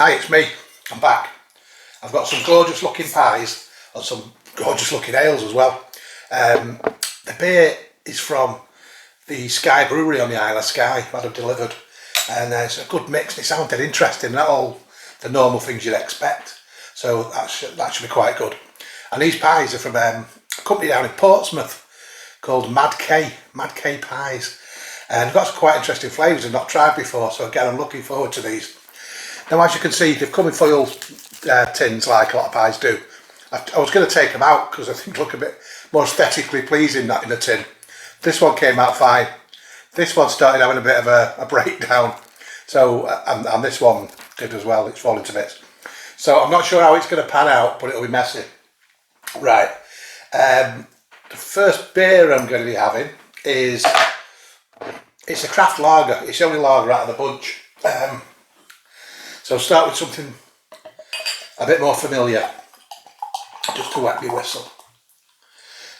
Hi, it's me. I'm back. I've got some gorgeous looking pies and some gorgeous looking ales as well. The beer is from the Skye brewery on the Isle of Skye, had them delivered, and it's a good mix. It sounded interesting, not all the normal things you'd expect, so that should be quite good. And these pies are from a company down in Portsmouth called Mad K Pies, and they've got some quite interesting flavours I've not tried before, so again I'm looking forward to these. Now, as you can see, they've come in foil tins like a lot of pies do. I was going to take them out because I think they look a bit more aesthetically pleasing that in a tin. This one came out fine. This one started having a bit of a breakdown. So, and this one did as well. It's falling to bits. So I'm not sure how it's going to pan out, but it'll be messy. Right. The first beer I'm going to be having is, it's a craft lager. It's the only lager out of the bunch. So I'll start with something a bit more familiar, just to wet my whistle.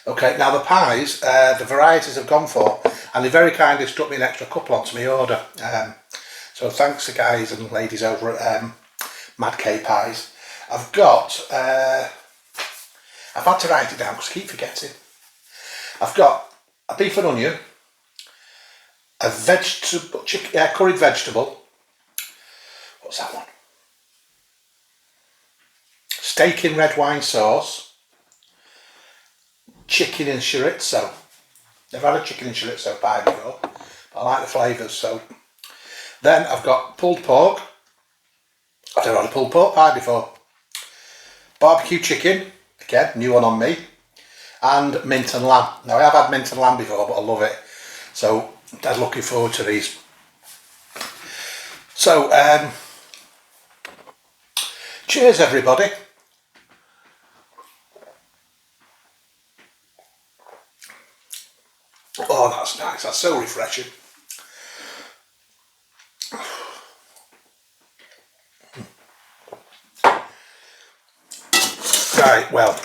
Okay, now the pies, the varieties I've gone for, and they very kindly struck me an extra couple onto my order. So thanks to guys and ladies over at Mad K Pies. I've had to write it down because I keep forgetting. I've got a beef and onion, a vegetable, curried vegetable. What's that one? Steak in red wine sauce, chicken in chorizo. Never had a chicken in chorizo pie before, but I like the flavours. So then I've got pulled pork. I've never had a pulled pork pie before. Barbecue chicken, again, new one on me, and mint and lamb. Now I have had mint and lamb before, but I love it. So I'm looking forward to these. So cheers everybody. Oh, that's nice, that's so refreshing. Right, well,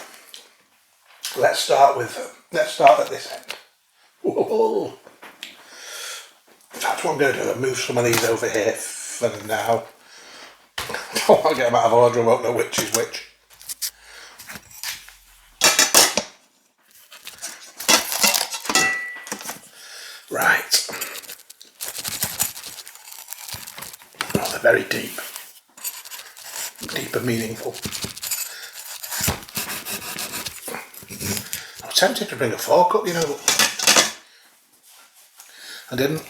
let's start at this end. Whoa. That's what I'm going to do, I'll move some of these over here for now. I don't want to get them out of order, I won't know which is which. Right. Oh, they're very deep. Deep and meaningful. I was tempted to bring a fork up, you know, but I didn't.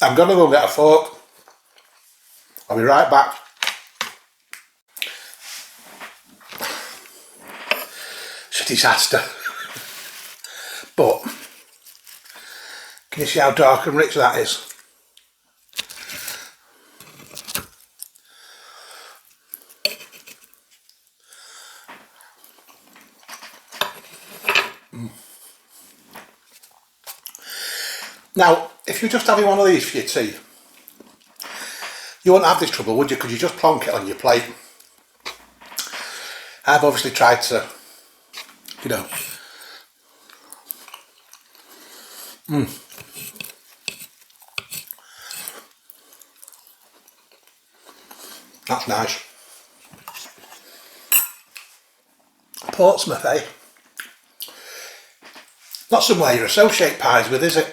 I'm going to go get a fork. I'll be right back. It's a disaster. But can you see how dark and rich that is? Now, if you're just having one of these for your tea, you wouldn't have this trouble, would you? Because you just plonk it on your plate. I've obviously tried to, you know, that's nice. Portsmouth, eh? Not somewhere you associate pies with, is it?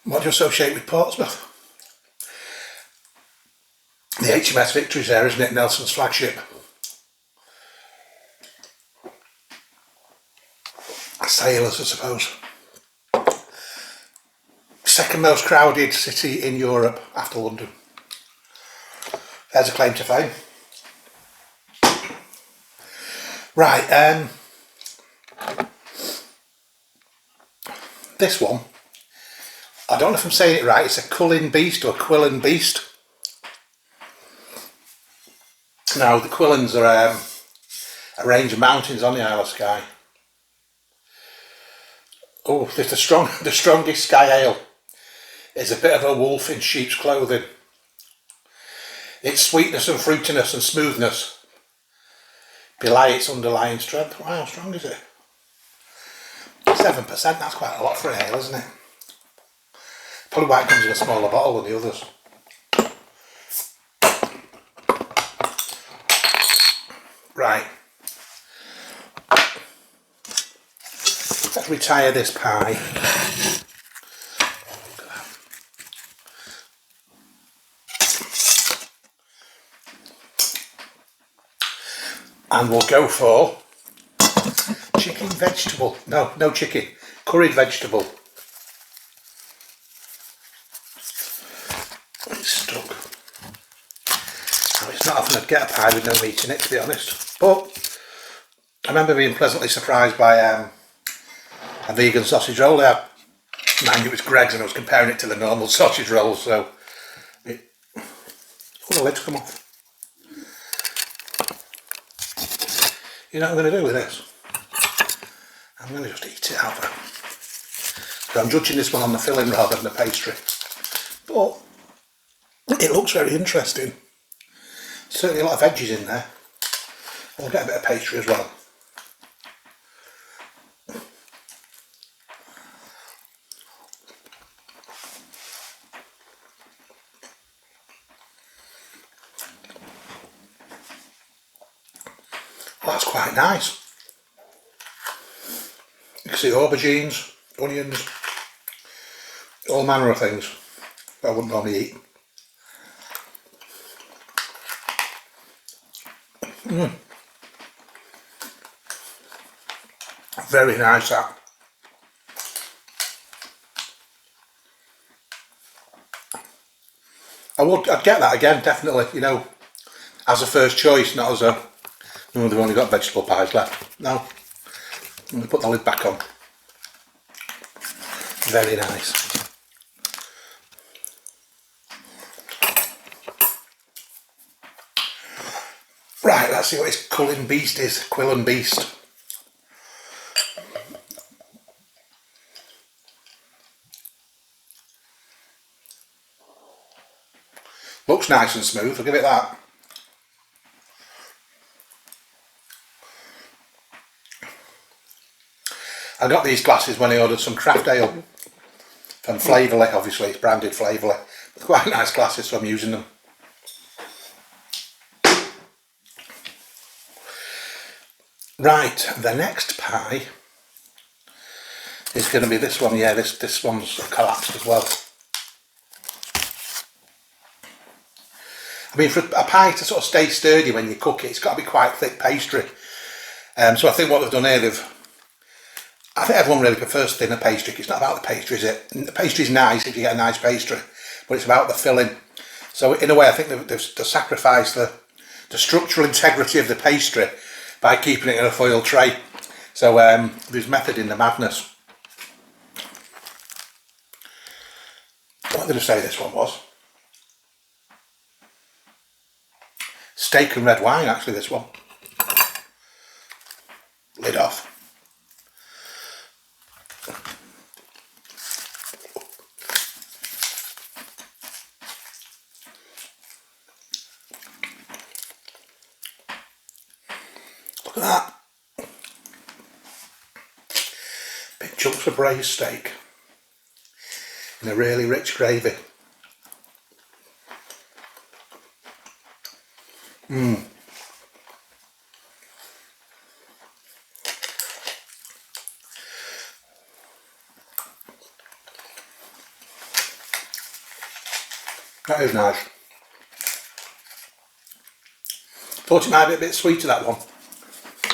What do you associate with Portsmouth? The HMS Victory's there, isn't it? Nelson's flagship. Sailors, I suppose. Second most crowded city in Europe after London. There's a claim to fame. Right, this one, I don't know if I'm saying it right, it's a Cullen Beast or Quillen Beast. Now, the Quillens are a range of mountains on the Isle of Skye. Oh, there's the strongest Skye ale is a bit of a wolf in sheep's clothing. Its sweetness and fruitiness and smoothness belie its underlying strength. Wow, how strong is it? 7%, that's quite a lot for an ale, isn't it? Probably why it comes in a smaller bottle than the others. Right. Let's retire this pie. And we'll go for chicken vegetable. No chicken. Curried vegetable. It's stuck. Now, it's not often I'd get a pie with no meat in it, to be honest. But I remember being pleasantly surprised by a vegan sausage roll there. Mind it was Greg's and I was comparing it to the normal sausage rolls, so oh, the lid's come off. You know what I'm going to do with this? I'm going to just eat it out there. So I'm judging this one on the filling rather than the pastry. But it looks very interesting. Certainly a lot of veggies in there. I'll get a bit of pastry as well. Well, that's quite nice. You can see aubergines, onions, all manner of things that I wouldn't normally eat. Very nice that. I'd get that again, definitely, you know, as a first choice, not as a, no, they've only got vegetable pies left. No, I'm going to put the lid back on. Very nice. Right, let's see what his Cullen Beast is. Quillen Beast. Looks nice and smooth, I'll give it that. I got these glasses when I ordered some craft ale from Flavourly, obviously it's branded Flavourly. They're quite nice glasses, so I'm using them. Right, the next pie is going to be this one. Yeah, this one's collapsed as well. I mean, for a pie to sort of stay sturdy when you cook it, it's got to be quite thick pastry. So I think what they've done here, I think everyone really prefers thinner pastry. It's not about the pastry, is it? The pastry's nice if you get a nice pastry, but it's about the filling. So in a way, I think they've sacrificed the structural integrity of the pastry by keeping it in a foil tray. So there's method in the madness. What did I say this one was? Steak and red wine, actually, this one. Lid off. Look at that. Big chunks of braised steak in a really rich gravy. That is nice. Thought it might be a bit sweeter, that one,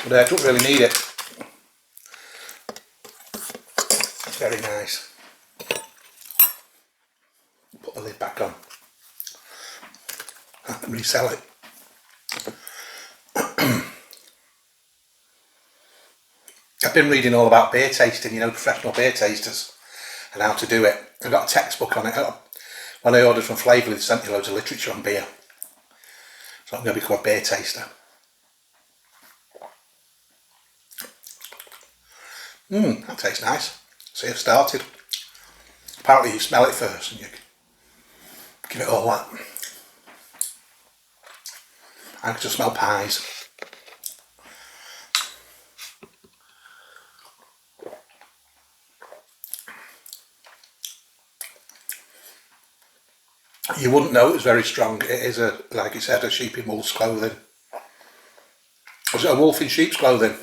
but I don't really need it. Very nice. Put the lid back on. I can resell it. I've been reading all about beer tasting, you know, professional beer tasters and how to do it. I've got a textbook on it. When I ordered from Flavourly, they sent me loads of literature on beer. So I'm going to become a beer taster. That tastes nice. See, I've started. Apparently you smell it first and you give it all that. I can just smell pies. You wouldn't know it was very strong. It is, like you said, a sheep in wolf's clothing. Was it a wolf in sheep's clothing?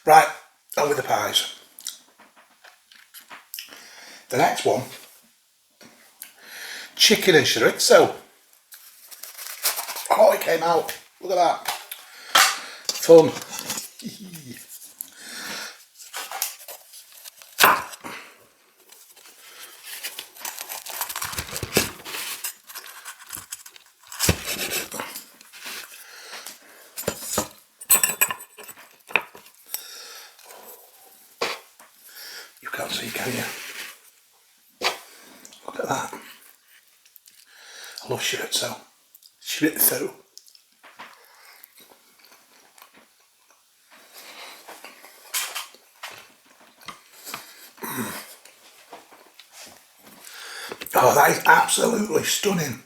Right, on with the pies. The next one, chicken and chorizo. Oh, it came out. Look at that. Fun. You can't see, can you? Look at that. I love chorizo. Chorizo. Oh, that is absolutely stunning.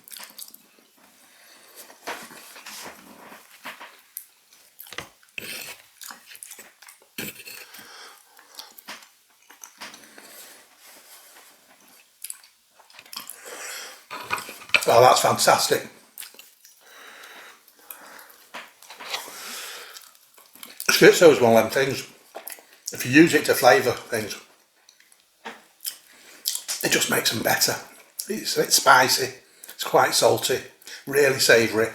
Oh, that's fantastic. Chorizo is one of them things, if you use it to flavour things, it just makes them better. It's a bit spicy, it's quite salty, really savoury.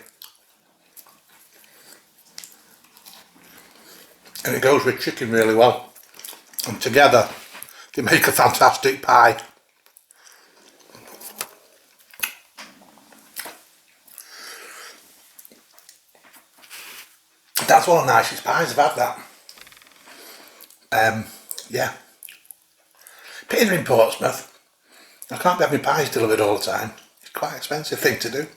And it goes with chicken really well. And together, they make a fantastic pie. That's one of the nicest pies I've had, that. Yeah. Being in Portsmouth, I can't be having pies delivered all the time. It's quite an expensive thing to do.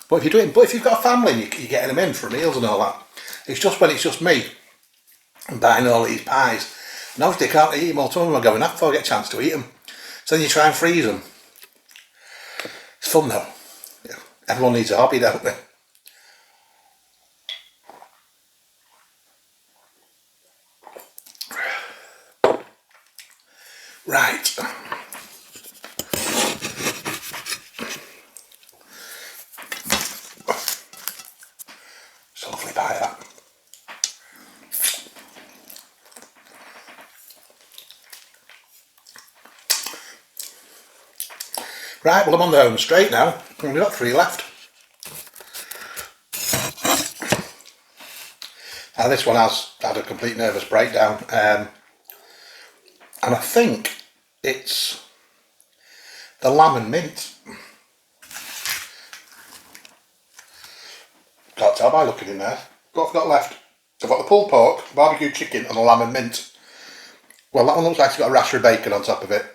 But if you've got a family and you're getting them in for meals and all that, it's just when it's just me and buying all these pies. And obviously I can't eat them all. Some of them are going up before I get a chance to eat them. So then you try and freeze them. It's fun though. Yeah. Everyone needs a hobby, don't they? Right. It's a lovely pie, that. Right, well I'm on the home straight now, and we've got 3 left. Now this one has had a complete nervous breakdown, and I think it's the lamb and mint. Can't tell by looking in there. What have I got left? So I've got the pulled pork, barbecue chicken and the lamb and mint. Well, that one looks like it's got a rasher of bacon on top of it.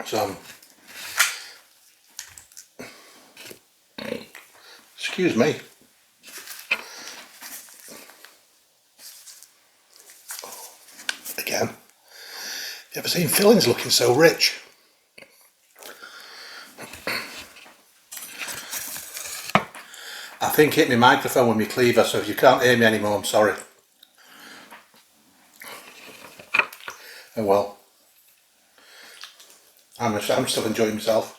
So, excuse me. Again. You ever seen fillings looking so rich? I think hit my microphone with my cleaver, so if you can't hear me anymore, I'm sorry. Oh well. I'm still enjoying myself.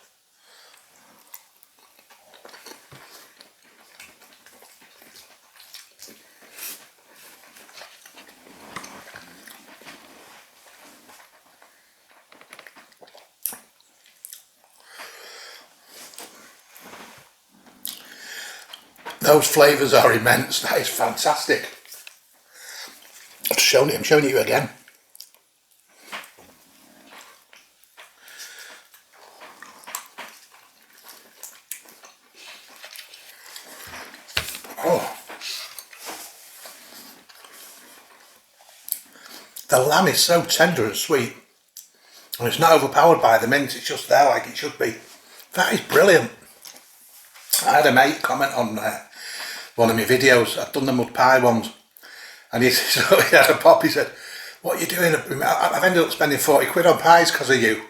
Those flavours are immense. That is fantastic. I'm showing it you again. Oh. The lamb is so tender and sweet, and it's not overpowered by the mint, it's just there like it should be. That is brilliant. I had a mate comment on one of my videos. I've done the mud pie ones, and he had a pop. He said, "What are you doing? I've ended up spending 40 quid on pies because of you."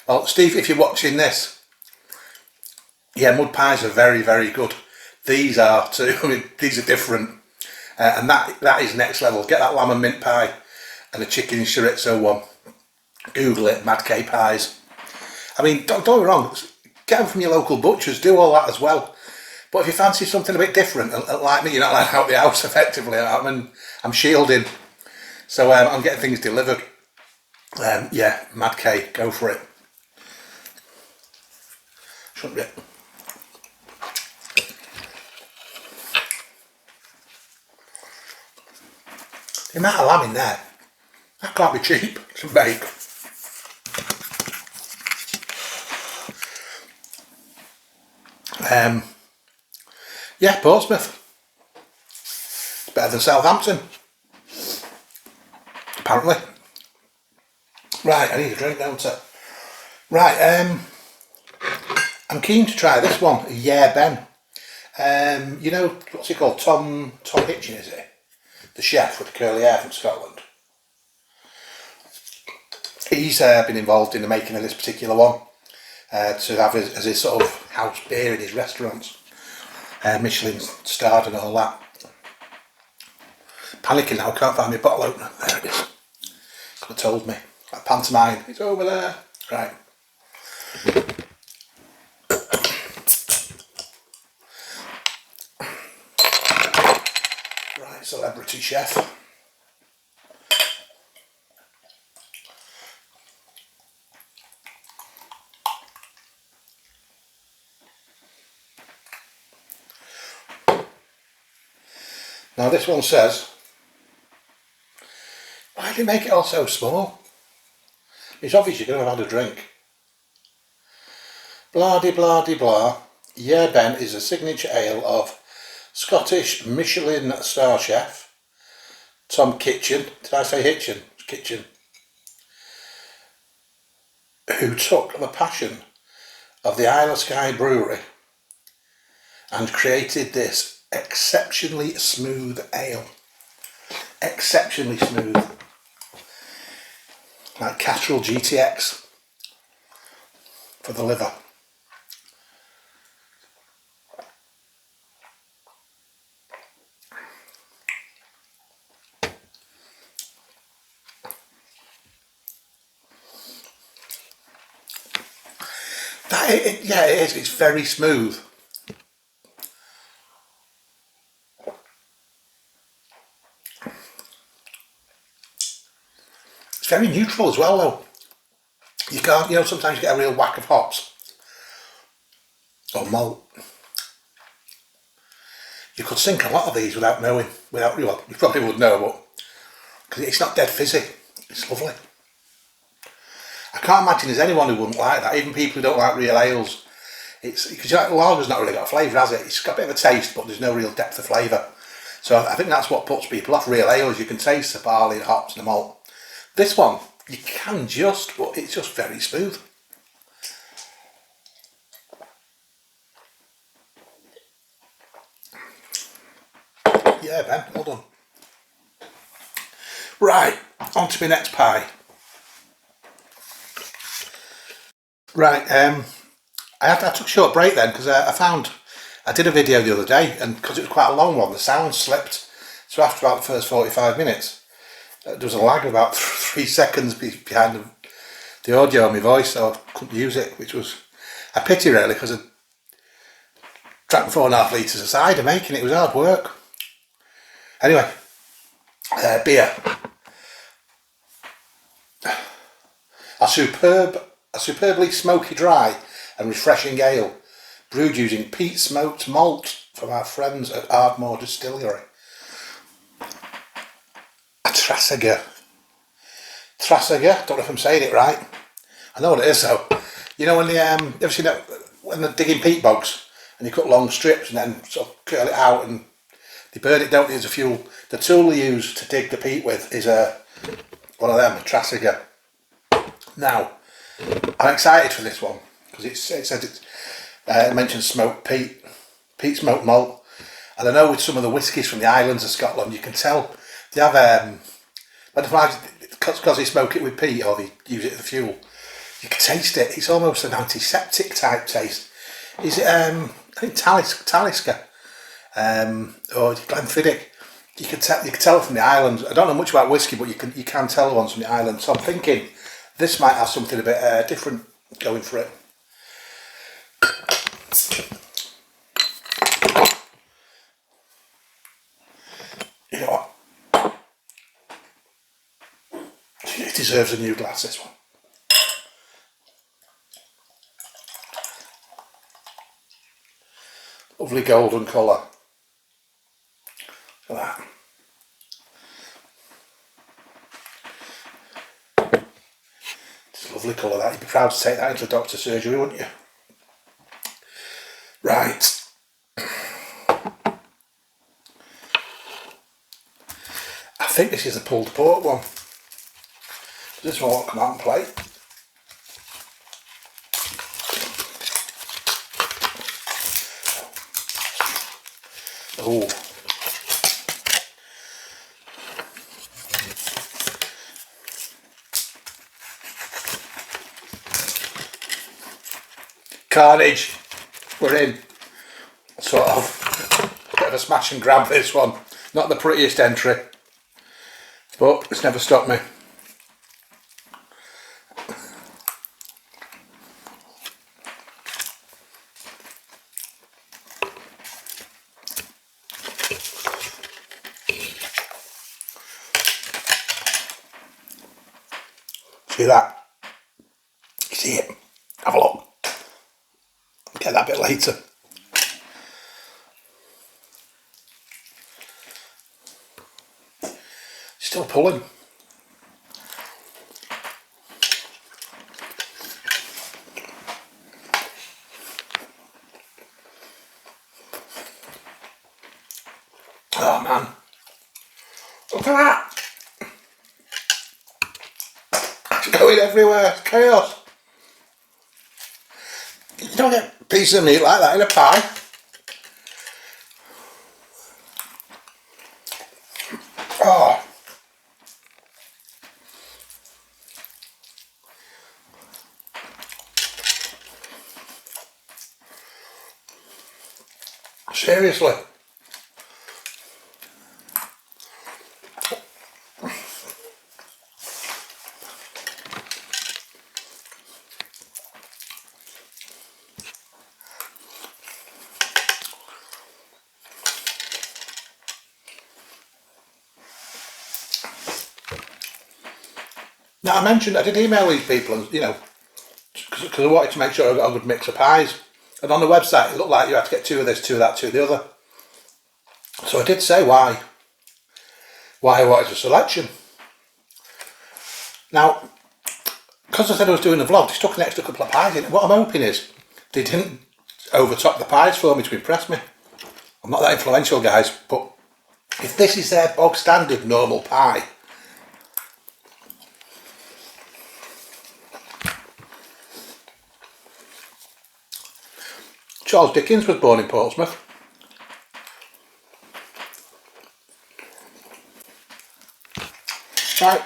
Well, Steve, if you're watching this, yeah, mud pies are very, very good. These are too. I mean, these are different. and that is next level. Get that lamb and mint pie and a chicken chorizo one. Google it, Mad K pies. I mean, don't get me wrong, get them from your local butchers, do all that as well. But if you fancy something a bit different, like me, you're not allowed out the house effectively. I'm shielding, so I'm getting things delivered. Yeah, Mad K, go for it. Shouldn't be. The amount of lamb in there, that can't be cheap to bake. Yeah, Portsmouth. It's better than Southampton, apparently. Right, I need a drink, don't I? Right, I'm keen to try this one, Yeah Ben. You know, what's he called? Tom Hitchin, is it? The chef with the curly hair from Scotland. He's been involved in the making of this particular one to have as his sort of house beer in his restaurants. Michelin starred and all that. Panicking now, I can't find my bottle opener. There it is. Could have told me. That pantomime, it's over there. Right. Right, celebrity chef. Now this one says, why do you make it all so small? It's obvious you're going to have had a drink. Blah de blah de blah. Yeah Ben is a signature ale of Scottish Michelin star chef Tom Kitchen. Did I say Hitchin? Kitchen. Who took the passion of the Isle of Skye brewery and created this exceptionally smooth ale. Exceptionally smooth. Like Castrol GTX for the liver. Yeah, it is. It's very smooth. It's very neutral as well, though. You can't, sometimes you get a real whack of hops or malt. You could sink a lot of these without knowing. Well, you probably would know, but because it's not dead fizzy. It's lovely. I can't imagine there's anyone who wouldn't like that. Even people who don't like real ales. It's because lager's not really got a flavour, has it? It's got a bit of a taste, but there's no real depth of flavour. So I think that's what puts people off real ales. You can taste the barley, the hops, and the malt. This one, you can just, but it's just very smooth. Yeah, Ben, well done. Right, on to my next pie. Right, I took a short break then because I did a video the other day, and because it was quite a long one, the sound slipped. So after about the first 45 minutes, there was a lag of about 3 seconds behind the audio of my voice, so I couldn't use it, which was a pity really, because I drank 4.5 litres of cider making it. It was hard work. Anyway, beer. A superbly smoky dry and refreshing ale, brewed using peat smoked malt from our friends at Ardmore Distillery. A Trasseger. Trasseger, don't know if I'm saying it right. I know what it is though. You know when they ever seen that when they're digging peat bogs and you cut long strips and then sort of curl it out and they burn it, don't they, as a fuel. The tool they use to dig the peat with is one of them, a Trasseger. Now, I'm excited for this one because it says it mentions smoked peat smoked malt, and I know with some of the whiskies from the islands of Scotland, you can tell they have because they smoke it with peat or they use it as a fuel. You can taste it. It's almost an antiseptic type taste. Is it? I think Talisker or Glenfiddich. you can tell from the island. I don't know much about whiskey, but you can tell the ones from the island. So I'm thinking this might have something a bit different going for it. You know what? It deserves a new glass, this one. Lovely golden colour. Look at that. It's a lovely colour, that. You'd be proud to take that into the doctor's surgery, wouldn't you? Right. I think this is the pulled pork one. This one won't come out and play. Oh. Carnage. We're in. Sort of. Bit of a smash and grab, this one. Not the prettiest entry, but it's never stopped me. See that? You see it? Have a look. Get that bit later. Still pulling. Oh man. Look at that. It's going everywhere. It's chaos. You don't get a piece of meat like that in a pie. Oh. Seriously. Now I mentioned I did email these people, and you know, because I wanted to make sure I got a good mix of pies. And on the website, it looked like you had to get 2 of this, 2 of that, 2 of the other. So I did say why I wanted a selection. Now, because I said I was doing a vlog, they stuck an extra couple of pies in. What I'm hoping is they didn't overtop the pies for me to impress me. I'm not that influential, guys, but if this is their bog standard normal pie, Charles Dickens was born in Portsmouth. Right.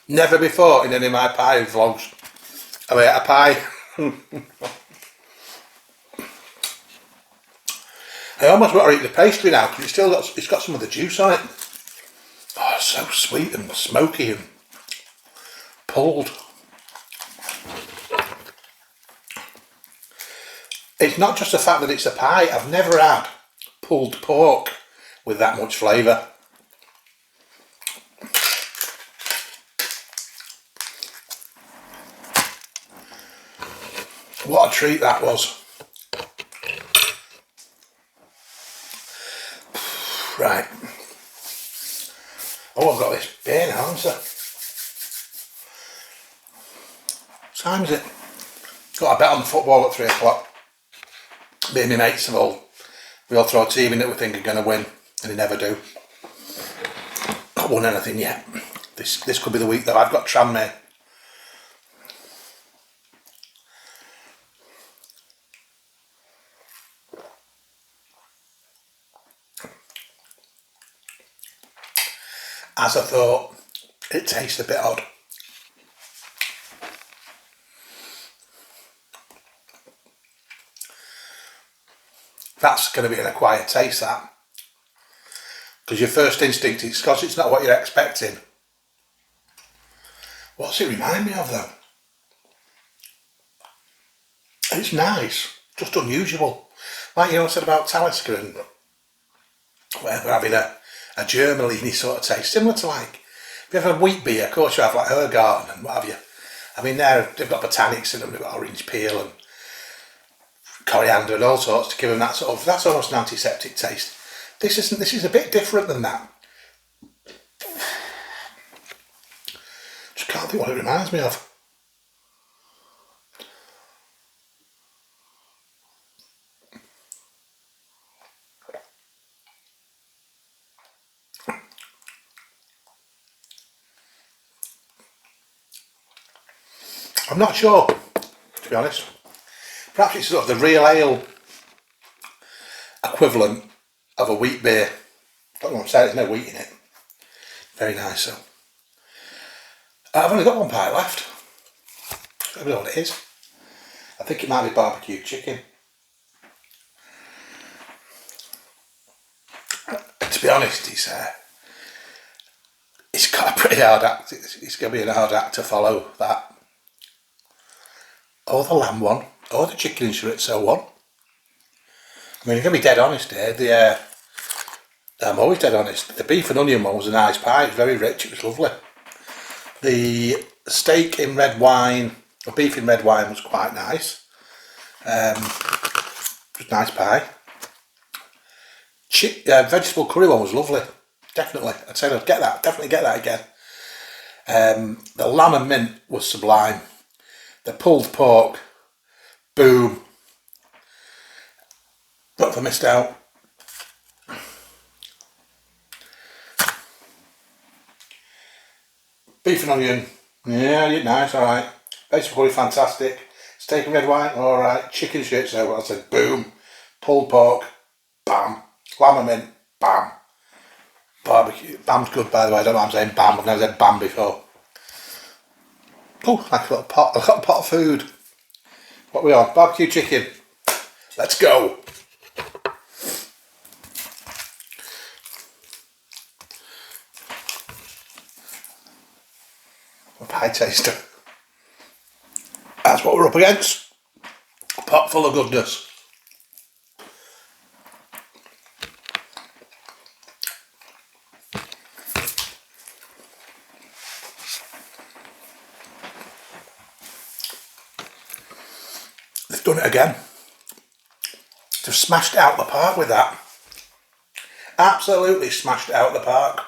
Never before in any of my pie vlogs have I ate a pie. I almost want to eat the pastry now because it's got some of the juice on it. Oh, it's so sweet and smoky and pulled. It's not just the fact that it's a pie. I've never had pulled pork with that much flavour. What a treat that was. Right. Oh, I've got this beer now, haven't I? What time is it? Got a bet on the football at 3 o'clock. Me and my mates we all throw a team in that we think are going to win, and they never do. Not won anything yet. This could be the week though. I've got Tranmere. As I thought, It tastes a bit odd. That's going to be an acquired taste, that. Because your first instinct is because it's not what you're expecting. What's it remind me of though? It's nice, just unusual. Like, you know, I said about Talisker and where they're having a Germalini sort of taste, similar to like, if you have a wheat beer, of course you have like Hergarten and what have you. I mean, they've got botanics in them, they've got orange peel and coriander and all sorts to give them that sort of, that's almost an antiseptic taste. This is a bit different than that. Just can't think what it reminds me of. I'm not sure, to be honest. Perhaps it's sort of the real ale equivalent of a wheat beer. Don't know what I'm saying, there's no wheat in it. Very nice though. I've only got one pie left. I don't know what it is. I think it might be barbecue chicken. To be honest, it's got a pretty hard act. It's going to be an hard act to follow that. Or the lamb one, or the chicken and chorizo one. I mean, I'm going to be dead honest here. I'm always dead honest. The beef and onion one was a nice pie. It was very rich. It was lovely. The steak in red wine, the beef in red wine was quite nice. It was a nice pie. Vegetable curry one was lovely. Definitely. I'd say I'd get that. Definitely get that again. The lamb and mint was sublime. The pulled pork, boom. Not if I missed out. Beef and onion, yeah, nice, alright. Vegetable curry, fantastic. Steak and red wine, alright. Chicken chorizo, I said boom. Pulled pork, bam. Lamb and mint, bam. Barbecue, bam's good by the way, I don't know what I'm saying bam, I've never said bam before. Oh, like a little pot, I've got a pot of food. What are we on? Barbecue chicken. Let's go. A pie taster. That's what we're up against. A pot full of goodness. They've done it again. They've smashed it out the park with that. Absolutely smashed it out the park.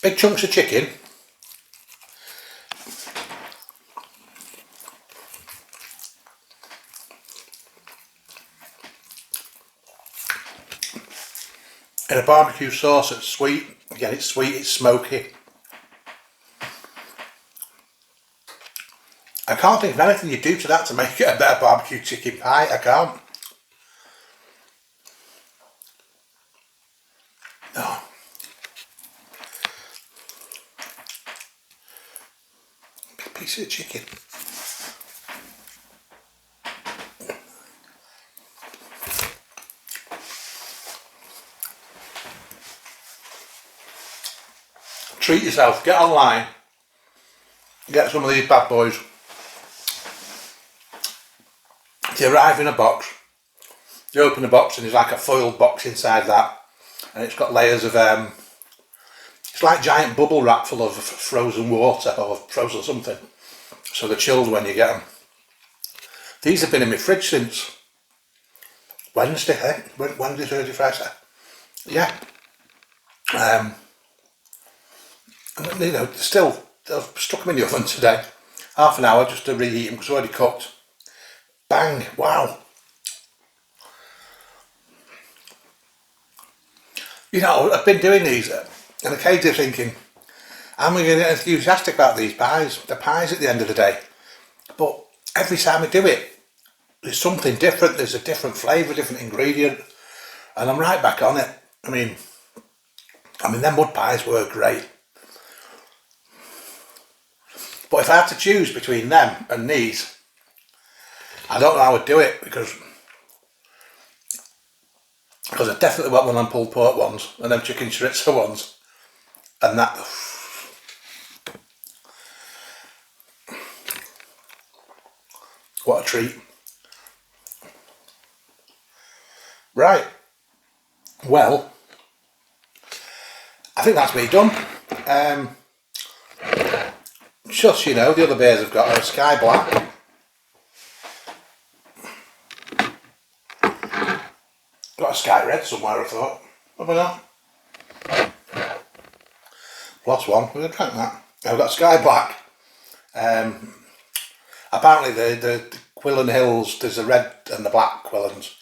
Big chunks of chicken. In a barbecue sauce that's sweet. Again, it's sweet, it's smoky. I can't think of anything you do to that to make it a better barbecue chicken pie. I can't. No. Big piece of chicken. Treat yourself, get online, get some of these bad boys. They arrive in a box, you open the box and there's like a foiled box inside that, and it's got layers of, it's like giant bubble wrap full of frozen water or frozen something, so they're chilled when you get them. These have been in my fridge since Wednesday, I think, Wednesday, Thursday, Friday, yeah. And, you know, still, I've stuck them in the oven today. Half an hour just to reheat them because they're already cooked. Bang, wow. You know, I've been doing these and occasionally thinking, I'm going to get enthusiastic about these pies. They're pies at the end of the day. But every time I do it, there's something different. There's a different flavour, different ingredient, and I'm right back on it. I mean, them mud pies were great. But if I had to choose between them and these, I don't know how I would do it, because I definitely want one of them pulled pork ones and them chicken chorizo ones, and that. What a treat. Right, well, I think that's me done. Just, you know, the other beers I've got are a Skye Black. Got a Skye Red somewhere, I thought. Have I not? Lost one. We're going to drink that. I've got Skye Black. Apparently the Quillen Hills, there's a red and the black Quillens.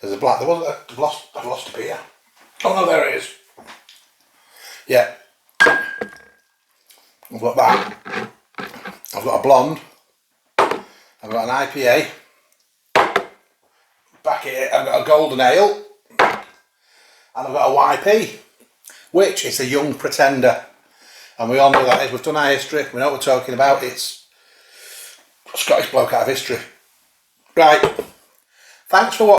There's a black. There was I've lost a beer. Oh no, there it is. Yeah. I've got that. I've got a blonde. I've got an IPA. Back here, I've got a golden ale. And I've got a YP, which is a young pretender. And we all know that is. We've done our history. We know what we're talking about. It's a Scottish bloke out of history. Right. Thanks for watching.